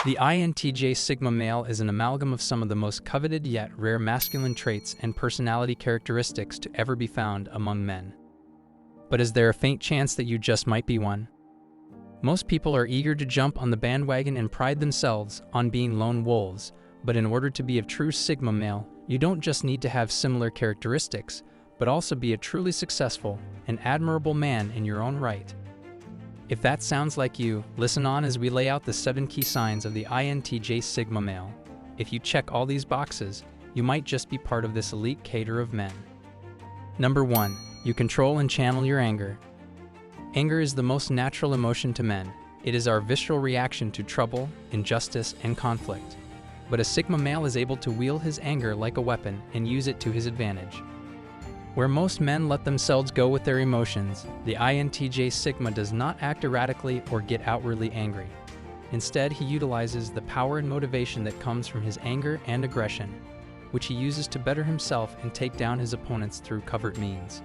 The INTJ Sigma male is an amalgam of some of the most coveted yet rare masculine traits and personality characteristics to ever be found among men. But is there a faint chance that you just might be one? Most people are eager to jump on the bandwagon and pride themselves on being lone wolves, but in order to be a true Sigma male, you don't just need to have similar characteristics, but also be a truly successful and admirable man in your own right. If that sounds like you, listen on as we lay out the 7 key signs of the INTJ Sigma male. If you check all these boxes, you might just be part of this elite cadre of men. Number 1. You control and channel your anger. Anger is the most natural emotion to men. It is our visceral reaction to trouble, injustice, and conflict. But a Sigma male is able to wield his anger like a weapon and use it to his advantage. Where most men let themselves go with their emotions, the INTJ Sigma does not act erratically or get outwardly angry. Instead, he utilizes the power and motivation that comes from his anger and aggression, which he uses to better himself and take down his opponents through covert means.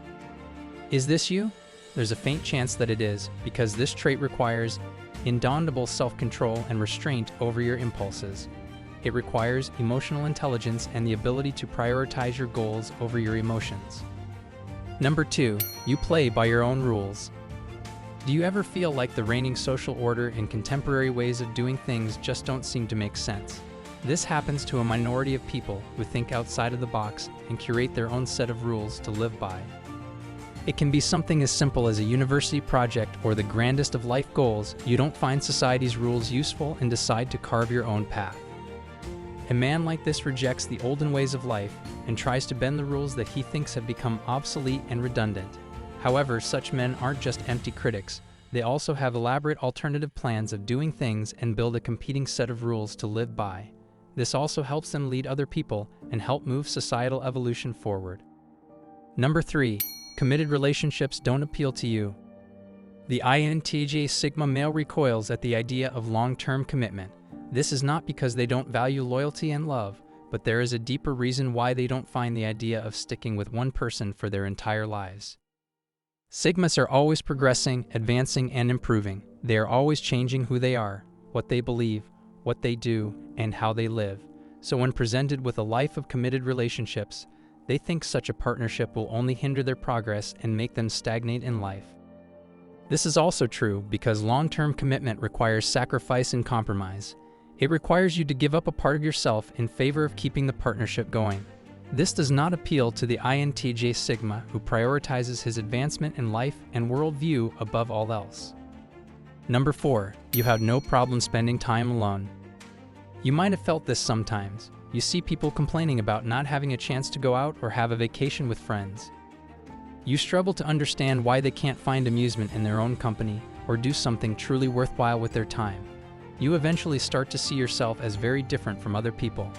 Is this you? There's a faint chance that it is, because this trait requires indomitable self-control and restraint over your impulses. It requires emotional intelligence and the ability to prioritize your goals over your emotions. Number 2. You play by your own rules. Do you ever feel like the reigning social order and contemporary ways of doing things just don't seem to make sense? This happens to a minority of people who think outside of the box and curate their own set of rules to live by. It can be something as simple as a university project or the grandest of life goals. You don't find society's rules useful and decide to carve your own path. A man like this rejects the olden ways of life and tries to bend the rules that he thinks have become obsolete and redundant. However, such men aren't just empty critics. They also have elaborate alternative plans of doing things and build a competing set of rules to live by. This also helps them lead other people and help move societal evolution forward. Number 3. Committed relationships don't appeal to you. The INTJ Sigma male recoils at the idea of long-term commitment. This is not because they don't value loyalty and love, but there is a deeper reason why they don't find the idea of sticking with one person for their entire lives. Sigmas are always progressing, advancing, and improving. They are always changing who they are, what they believe, what they do, and how they live. So when presented with a life of committed relationships, they think such a partnership will only hinder their progress and make them stagnate in life. This is also true because long-term commitment requires sacrifice and compromise. It requires you to give up a part of yourself in favor of keeping the partnership going. This does not appeal to the INTJ Sigma, who prioritizes his advancement in life and worldview above all else. Number 4. You have no problem spending time alone. You might have felt this sometimes. You see people complaining about not having a chance to go out or have a vacation with friends. You struggle to understand why they can't find amusement in their own company or do something truly worthwhile with their time. You eventually start to see yourself as very different from other people.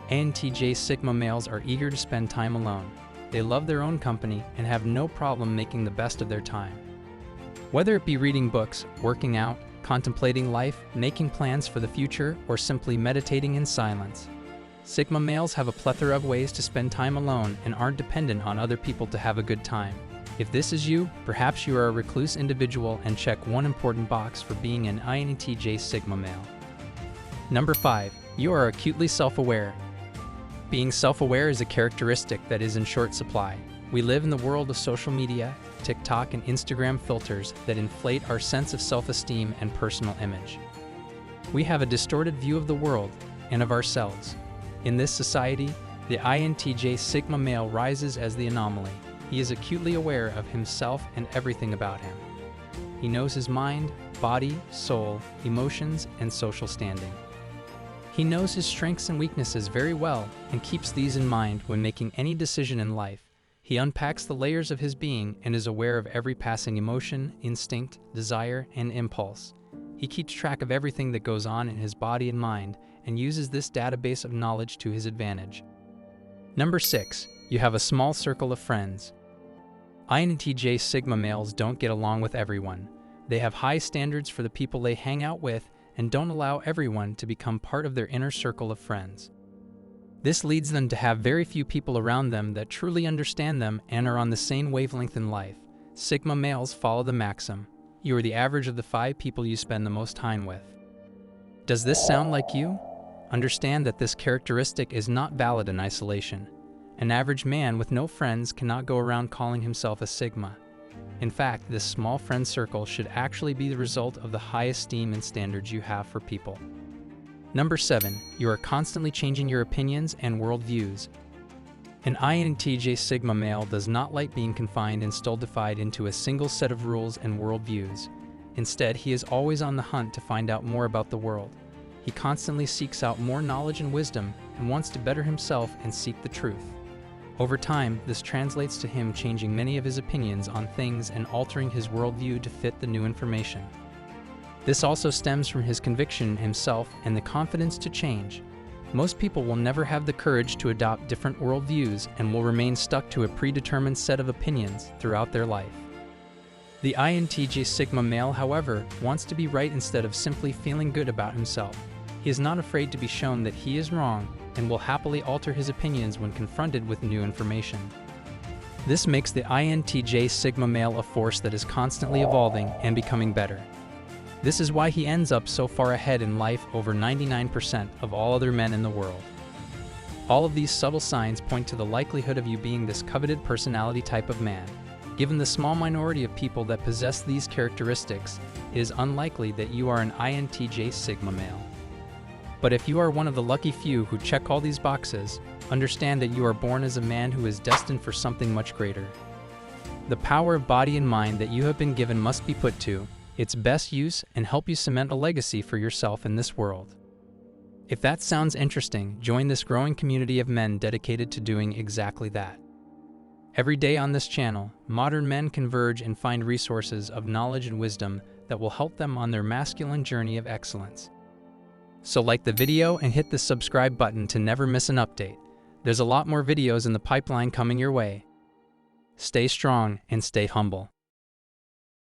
INTJ Sigma males are eager to spend time alone. They love their own company and have no problem making the best of their time. Whether it be reading books, working out, contemplating life, making plans for the future, or simply meditating in silence, Sigma males have a plethora of ways to spend time alone and aren't dependent on other people to have a good time. If this is you, perhaps you are a recluse individual and check one important box for being an INTJ Sigma male. Number 5. You are acutely self-aware. Being self-aware is a characteristic that is in short supply. We live in the world of social media, TikTok and Instagram filters that inflate our sense of self-esteem and personal image. We have a distorted view of the world and of ourselves. In this society, the INTJ Sigma male rises as the anomaly. He is acutely aware of himself and everything about him. He knows his mind, body, soul, emotions, and social standing. He knows his strengths and weaknesses very well and keeps these in mind when making any decision in life. He unpacks the layers of his being and is aware of every passing emotion, instinct, desire, and impulse. He keeps track of everything that goes on in his body and mind and uses this database of knowledge to his advantage. Number 6. You have a small circle of friends. INTJ Sigma males don't get along with everyone. They have high standards for the people they hang out with and don't allow everyone to become part of their inner circle of friends. This leads them to have very few people around them that truly understand them and are on the same wavelength in life. Sigma males follow the maxim: you are the average of the 5 people you spend the most time with. Does this sound like you? Understand that this characteristic is not valid in isolation. An average man with no friends cannot go around calling himself a Sigma. In fact, this small friend circle should actually be the result of the high esteem and standards you have for people. Number 7. You are constantly changing your opinions and worldviews. An INTJ Sigma male does not like being confined and stultified into a single set of rules and worldviews. Instead, he is always on the hunt to find out more about the world. He constantly seeks out more knowledge and wisdom and wants to better himself and seek the truth. Over time, this translates to him changing many of his opinions on things and altering his worldview to fit the new information. This also stems from his conviction in himself and the confidence to change. Most people will never have the courage to adopt different worldviews and will remain stuck to a predetermined set of opinions throughout their life. The INTJ Sigma male, however, wants to be right instead of simply feeling good about himself. He is not afraid to be shown that he is wrong and will happily alter his opinions when confronted with new information. This makes the INTJ Sigma male a force that is constantly evolving and becoming better. This is why he ends up so far ahead in life over 99% of all other men in the world. All of these subtle signs point to the likelihood of you being this coveted personality type of man. Given the small minority of people that possess these characteristics, it is unlikely that you are an INTJ Sigma male. But if you are one of the lucky few who check all these boxes, understand that you are born as a man who is destined for something much greater. The power of body and mind that you have been given must be put to its best use and help you cement a legacy for yourself in this world. If that sounds interesting, join this growing community of men dedicated to doing exactly that. Every day on this channel, modern men converge and find resources of knowledge and wisdom that will help them on their masculine journey of excellence. So like the video and hit the subscribe button to never miss an update. There's a lot more videos in the pipeline coming your way. Stay strong and stay humble.